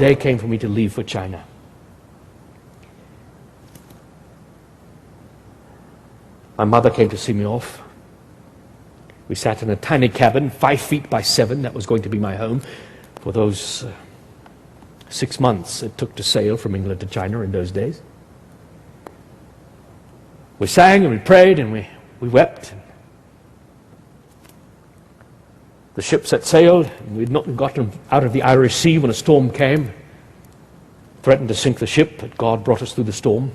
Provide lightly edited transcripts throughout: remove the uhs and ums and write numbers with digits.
day came for me to leave for China. My mother came to see me off. We sat in a tiny cabin, 5 feet by 7. That was going to be my home for those 6 months it took to sail from England to China in those days. We sang and we prayed and we wept. The ship set sail, and we'd not gotten out of the Irish Sea when a storm came, threatened to sink the ship, but God brought us through the storm.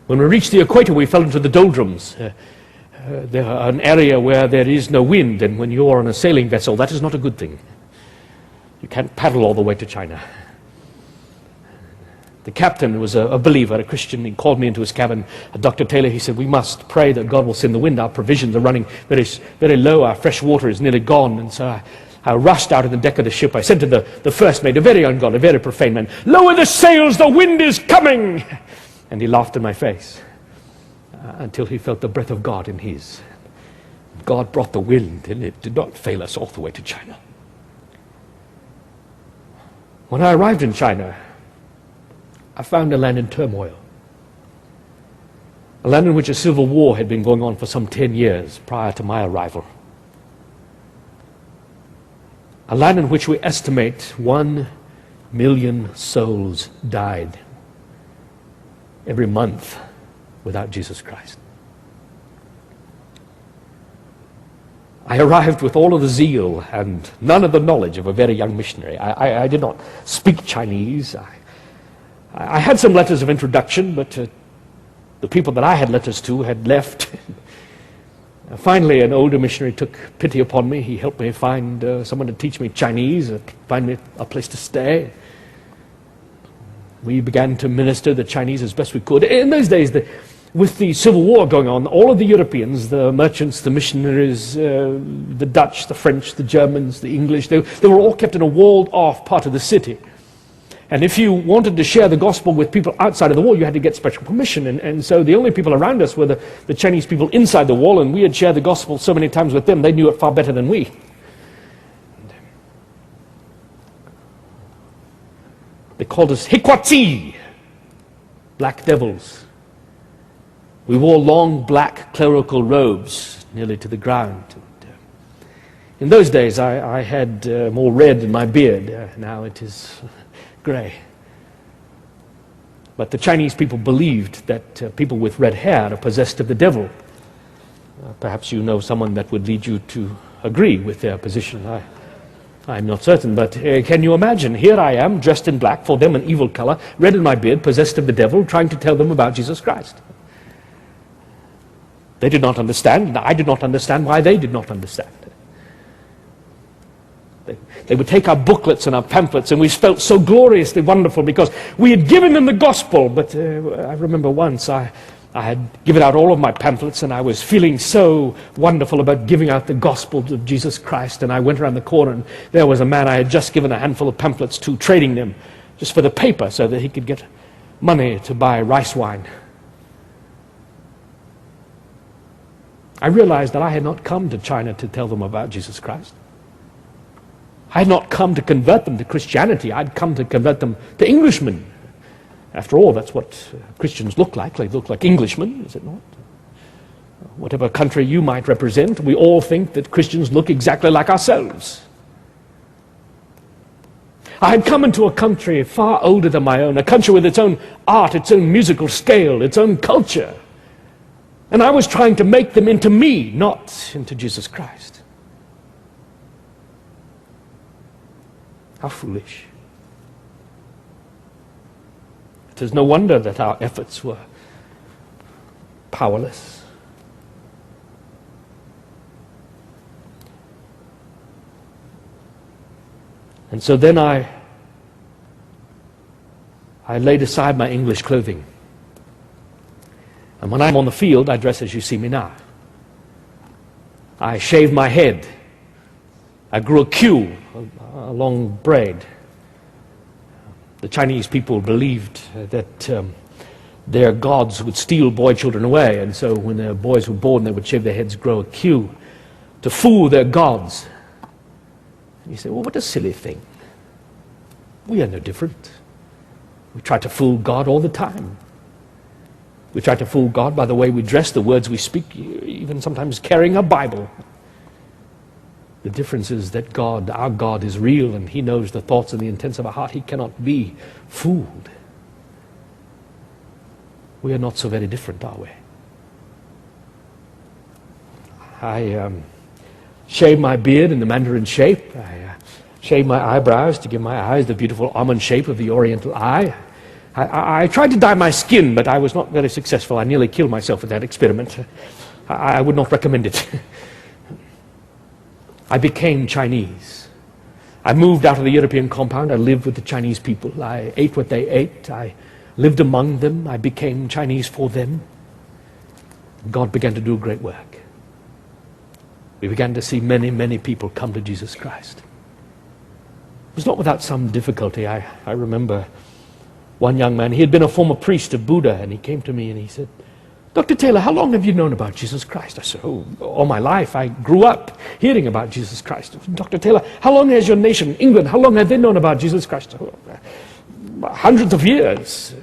When we reached the equator, we fell into the doldrums. There are an area where there is no wind, and when you're on a sailing vessel, that is not a good thing. You can't paddle all the way to China. The captain was a believer, a Christian. He called me into his cabin. Dr. Taylor, he said, we must pray that God will send the wind. Our provisions are running very, very low. Our fresh water is nearly gone. And so I rushed out on the deck of the ship. I said to the first mate, a very ungodly, a very profane man, lower the sails, the wind is coming. And he laughed in my face until he felt the breath of God in his. God brought the wind, and it did not fail us all the way to China. When I arrived in China, I found a land in turmoil. A land in which a civil war had been going on for some 10 years prior to my arrival. A land in which we estimate 1 million souls died every month without Jesus Christ. I arrived with all of the zeal and none of the knowledge of a very young missionary. I did not speak Chinese. I had some letters of introduction, but the people that I had letters to had left. Finally, an older missionary took pity upon me. He helped me find someone to teach me Chinese, find me a place to stay. We began to minister the Chinese as best we could. In those days, with the Civil War going on, all of the Europeans, the merchants, the missionaries, the Dutch, the French, the Germans, the English, they were all kept in a walled-off part of the city. And if you wanted to share the gospel with people outside of the wall, you had to get special permission. And so the only people around us were the Chinese people inside the wall, and we had shared the gospel so many times with them, they knew it far better than we. They called us Hikwati, black devils. We wore long black clerical robes nearly to the ground. In those days, I had more red in my beard. Now it is grey. But the Chinese people believed that people with red hair are possessed of the devil. Perhaps you know someone that would lead you to agree with their position. I'm not certain, but can you imagine? Here I am, dressed in black, for them an evil color, red in my beard, possessed of the devil, trying to tell them about Jesus Christ. They did not understand, and I did not understand why they did not understand. They would take our booklets and our pamphlets, and we felt so gloriously wonderful because we had given them the gospel. But I remember once I had given out all of my pamphlets, and I was feeling so wonderful about giving out the gospel of Jesus Christ. And I went around the corner, and there was a man I had just given a handful of pamphlets to, trading them just for the paper so that he could get money to buy rice wine. I realized that I had not come to China to tell them about Jesus Christ. I had not come to convert them to Christianity. I'd come to convert them to Englishmen. After all, that's what Christians look like. They look like Englishmen, is it not? Whatever country you might represent, we all think that Christians look exactly like ourselves. I had come into a country far older than my own, a country with its own art, its own musical scale, its own culture. And I was trying to make them into me, not into Jesus Christ. How foolish. It is no wonder that our efforts were powerless. And so then I laid aside my English clothing. And when I'm on the field, I dress as you see me now. I shaved my head. I grew a queue, a long braid. The Chinese people believed that their gods would steal boy children away, and so when their boys were born, they would shave their heads, grow a queue to fool their gods. And you say, well, what a silly thing. We are no different. We try to fool God all the time. We try to fool God by the way we dress, the words we speak, even sometimes carrying a Bible. The difference is that God, our God, is real, and He knows the thoughts and the intents of our heart. He cannot be fooled. We are not so very different, are we? I shave my beard in the Mandarin shape. I shave my eyebrows to give my eyes the beautiful almond shape of the Oriental eye. I tried to dye my skin, but I was not very successful. I nearly killed myself with that experiment. I would not recommend it. I became Chinese. I moved out of the European compound. I lived with the Chinese people. I ate what they ate. I lived among them. I became Chinese for them. God began to do a great work. We began to see many, many people come to Jesus Christ. It was not without some difficulty. I remember one young man, he had been a former priest of Buddha, and he came to me and he said, Dr. Taylor, how long have you known about Jesus Christ? I said, all my life. I grew up hearing about Jesus Christ. Dr. Taylor, how long has your nation, England, how long have they known about Jesus Christ? Hundreds of years.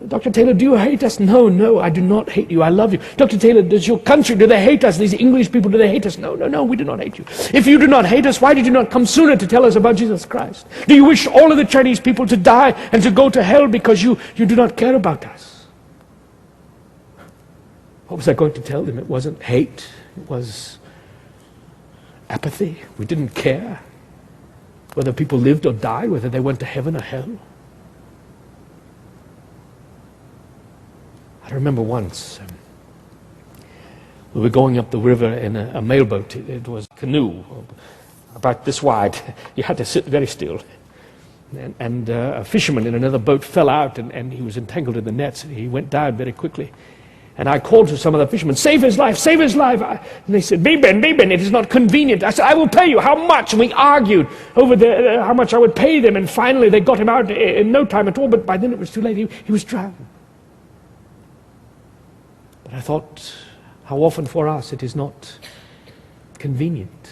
Dr. Taylor, do you hate us? No, I do not hate you. I love you. Dr. Taylor, does your country, do they hate us? These English people, do they hate us? No, we do not hate you. If you do not hate us, why did you not come sooner to tell us about Jesus Christ? Do you wish all of the Chinese people to die and to go to hell because you do not care about us? What was I going to tell them? It wasn't hate. It was apathy. We didn't care whether people lived or died, whether they went to heaven or hell. I remember once we were going up the river in a mailboat. It was a canoe about this wide. You had to sit very still. And a fisherman in another boat fell out, and he was entangled in the nets. He went down very quickly. And I called to some of the fishermen, save his life, save his life. And they said, Biben, it is not convenient. I said, I will pay you. How much? And we argued over how much I would pay them. And finally they got him out in no time at all. But by then it was too late. He was drowned. But I thought, how often for us it is not convenient.